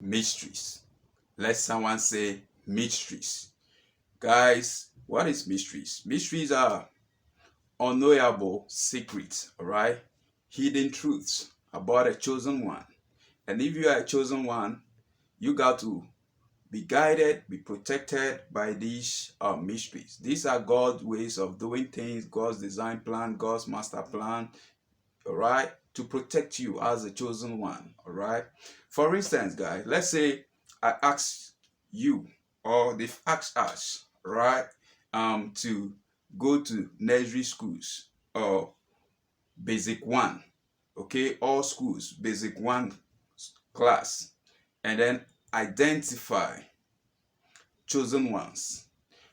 mysteries. Let someone say mysteries. Guys, what is mysteries? Mysteries are unknowable secrets, all right? Hidden truths about a chosen one. And if you are a chosen one, you got to be guided, be protected by these mysteries. These are God's ways of doing things, God's design plan, God's master plan, all right, to protect you as a chosen one, all right. For instance, guys, let's say I ask you, or they've asked us, right, to go to nursery schools or basic one, okay, all schools, basic one class, and then identify chosen ones,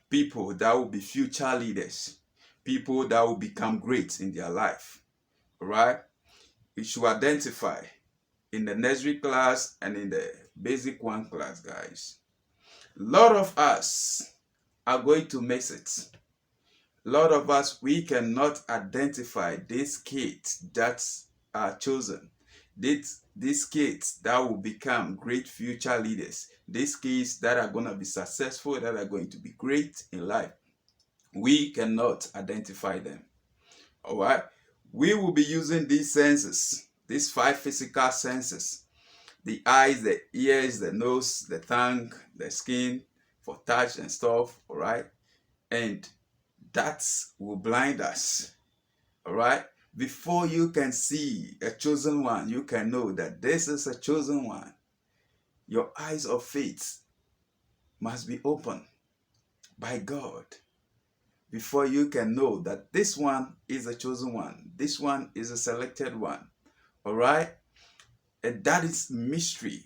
people that will be future leaders, people that will become great in their life, all right. We should identify in the nursery class and in the basic one class, guys. A lot of us are going to miss it. A lot of us, we cannot identify these kids that are chosen. These kids that will become great future leaders. These kids that are going to be successful, that are going to be great in life. We cannot identify them. All right. We will be using these senses, these five physical senses: the eyes, the ears, the nose, the tongue, the skin, for touch and stuff, all right? And that will blind us, all right? Before you can see a chosen one, you can know that this is a chosen one. Your eyes of faith must be open by God before you can know that this one is a chosen one. This one is a selected one, all right? And that is mystery.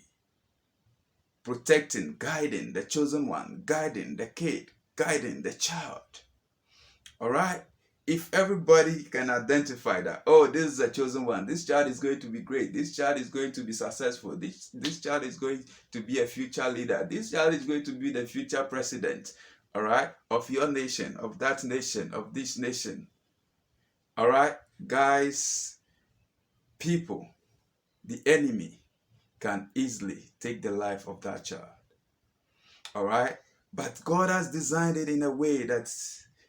Protecting, guiding the chosen one, guiding the kid, guiding the child. All right? If everybody can identify that, oh, this is a chosen one, this child is going to be great, this child is going to be successful, this child is going to be a future leader, this child is going to be the future president, all right, of your nation, of that nation, of this nation. All right, guys, people, the enemy can easily take the life of that child. All right. But God has designed it in a way that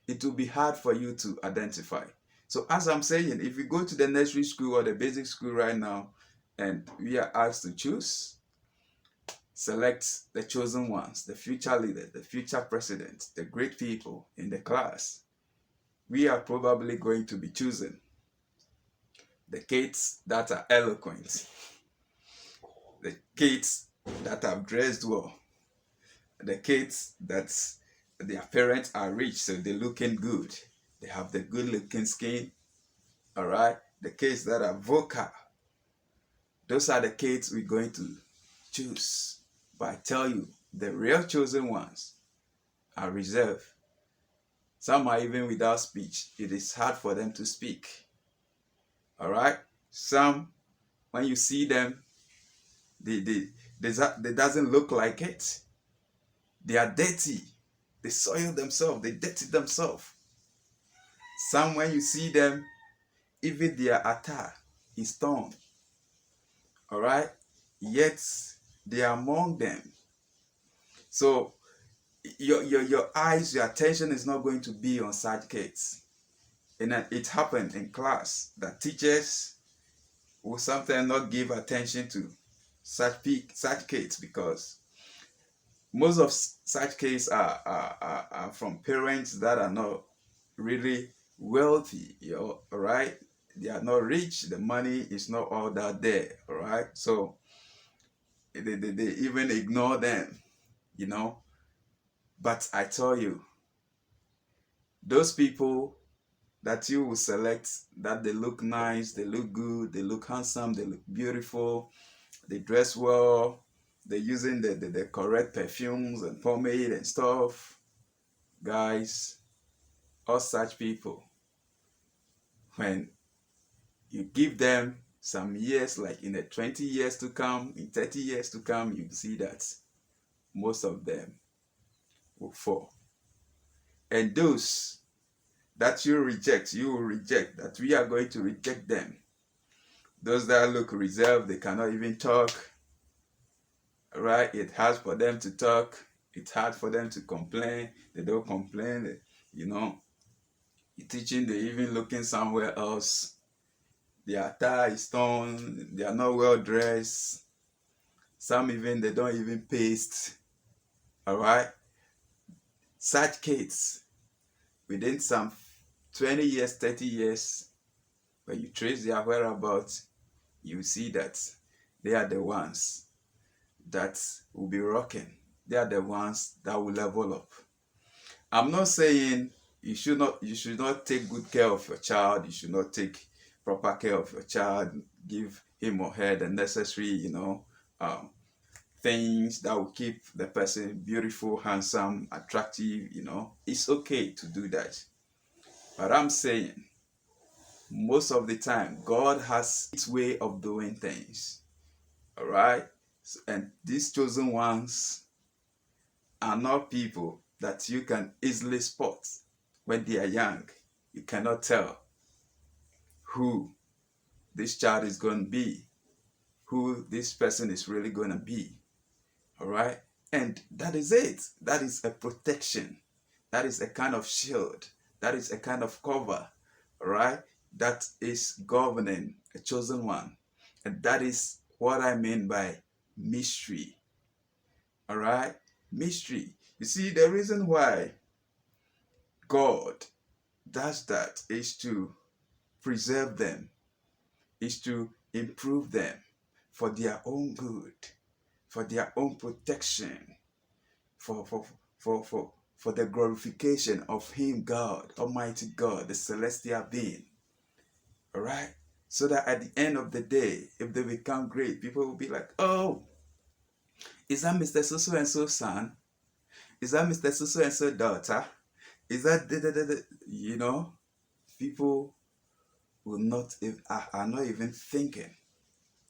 it will be hard for you to identify. So, as I'm saying, if you go to the nursery school or the basic school right now and we are asked to choose, select the chosen ones, the future leaders, the future presidents, the great people in the class, we are probably going to be choosing the kids that are eloquent, the kids that have dressed well, the kids that their parents are rich, so they're looking good. They have the good looking skin. All right. The kids that are vocal. Those are the kids we're going to choose. But I tell you, the real chosen ones are reserved. Some are even without speech. It is hard for them to speak. All right. Some, when you see them, they doesn't look like it. They are dirty. They soil themselves. They dirty themselves. Some, when you see them, even their attire is torn. All right. Yet they are among them. So your eyes, your attention is not going to be on such kids. And it happened in class that teachers will sometimes not give attention to such kids because most of such kids are from parents that are not really wealthy, all right? They are not rich. The money is not all that there, all right? So they even ignore them, you know. But I tell you, those people that you will select, that they look nice, they look good, they look handsome, they look beautiful, they dress well, they're using the correct perfumes and pomade and stuff. Guys, all such people, when you give them some years, like in the 20 years to come, in 30 years to come, you see that most of them will fall. And those that you reject, you will reject, that we are going to reject them. Those that look reserved, they cannot even talk. right? It's hard for them to talk. It's hard for them to complain. They don't complain. You know, you teaching, they even looking somewhere else. Their attire is torn. They are not well dressed. Some even they don't even paste. All right. Such kids within some 20 years, 30 years, when you trace their whereabouts, you see that they are the ones that will be rocking. They are the ones that will level up. I'm not saying you should not take good care of your child. You should not take proper care of your child. Give him or her the necessary, um, things that will keep the person beautiful, handsome, attractive. It's okay to do that. But I'm saying most of the time, God has its way of doing things. All right, and these chosen ones are not people that you can easily spot when they are young. You cannot tell who this child is going to be, who this person is really going to be. All right. And that is it. That is a protection. That is a kind of shield. That is a kind of cover. All right. That is governing a chosen one. And that is what I mean by mystery. All right. Mystery. You see, the reason why God does that is to preserve them, is to improve them for their own good, for their own protection, for for for the glorification of Him, God, Almighty God, the celestial being. All right, so that at the end of the day, if they become great, people will be like, "Oh, is that Mr. So and so son? Is that Mr. So and so daughter? Is that you know?" People will not are not even thinking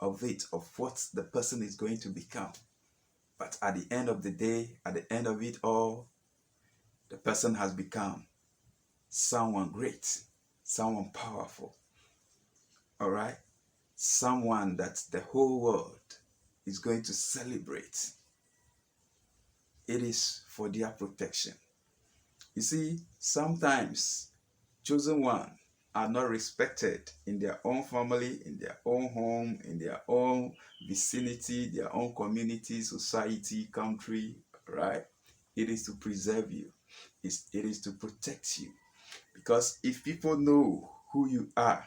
of it, of what the person is going to become. But at the end of the day, at the end of it all, the person has become someone great, someone powerful, all right? Someone that the whole world is going to celebrate. It is for their protection. You see, sometimes chosen one are not respected in their own family, in their own home, in their own vicinity, their own community, society, country, right? It is to preserve you. It is to protect you. Because if people know who you are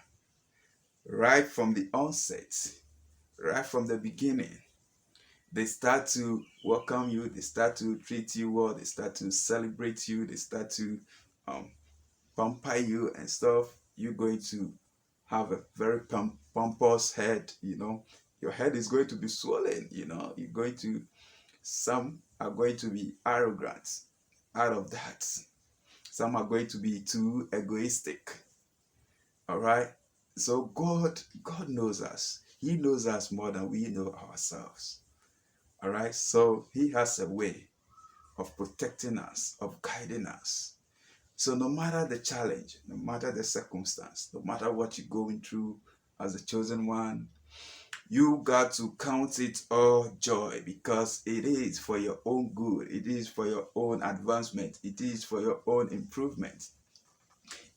right from the onset, right from the beginning, they start to welcome you, they start to treat you well, they start to celebrate you, they start to um, pamper you and stuff. You're going to have a very pompous head, Your head is going to be swollen, You're going to, some are going to be arrogant out of that. Some are going to be too egoistic. All right. So God knows us. He knows us more than we know ourselves. All right. So He has a way of protecting us, of guiding us. So no matter the challenge, no matter the circumstance, no matter what you're going through as a chosen one, you got to count it all joy, because it is for your own good. It is for your own advancement. It is for your own improvement.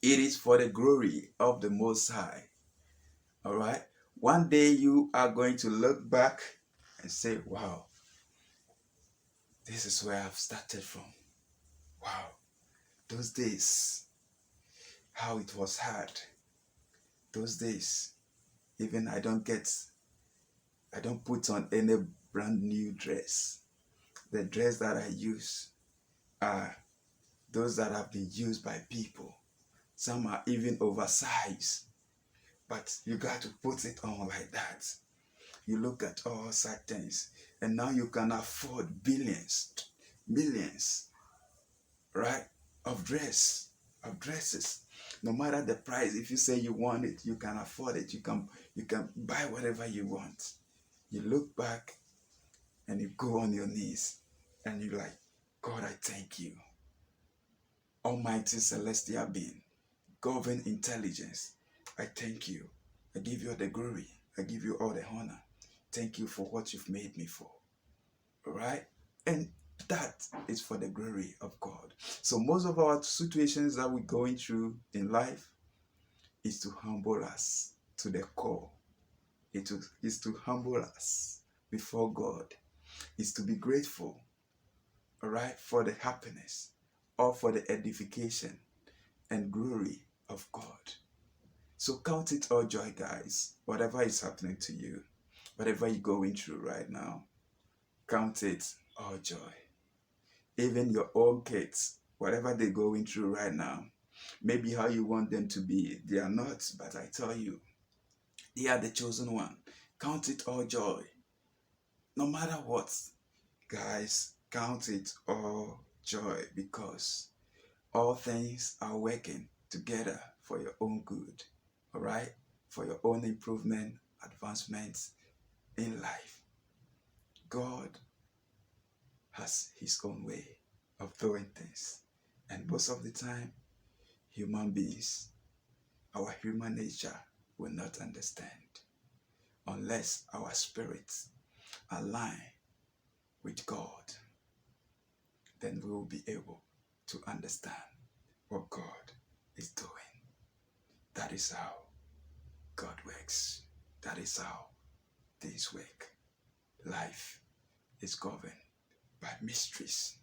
It is for the glory of the Most High. All right. One day you are going to look back and say, wow, this is where I've started from. Wow. Those days, how it was hard. Those days, even I don't put on any brand new dress. The dress that I use are those that have been used by people. Some are even oversized. But you got to put it on like that. You look at all such things, and now you can afford billions, millions, right, of dresses. No matter the price, if you say you want it, you can afford it. You can buy whatever you want. You look back and you go on your knees and you're like, God, I thank you. Almighty celestial being, govern intelligence, I thank you. I give you all the glory. I give you all the honor. Thank you for what you've made me for. All right? And that is for the glory of God. So most of our situations that we're going through in life is to humble us to the core. It is to humble us before God. Is to be grateful, all right, for the happiness or for the edification and glory of God. So count it all joy, guys. Whatever is happening to you, whatever you're going through right now, count it all joy. Even your own kids, whatever they're going through right now, maybe how you want them to be, they are not, but I tell you, they are the chosen one. Count it all joy. No matter what, guys, count it all joy because all things are working together for your own good, all right? For your own improvement, advancement in life. God has his own way of doing things. And most of the time, human beings, our human nature will not understand unless our spirits align with God. Then we will be able to understand what God is doing. That is how God works. That is how things work. Life is governed by mysteries.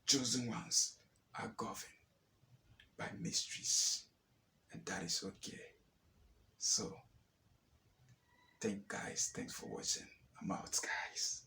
Chosen ones are governed by mysteries. And that is okay. So, thanks for watching. I'm out, guys.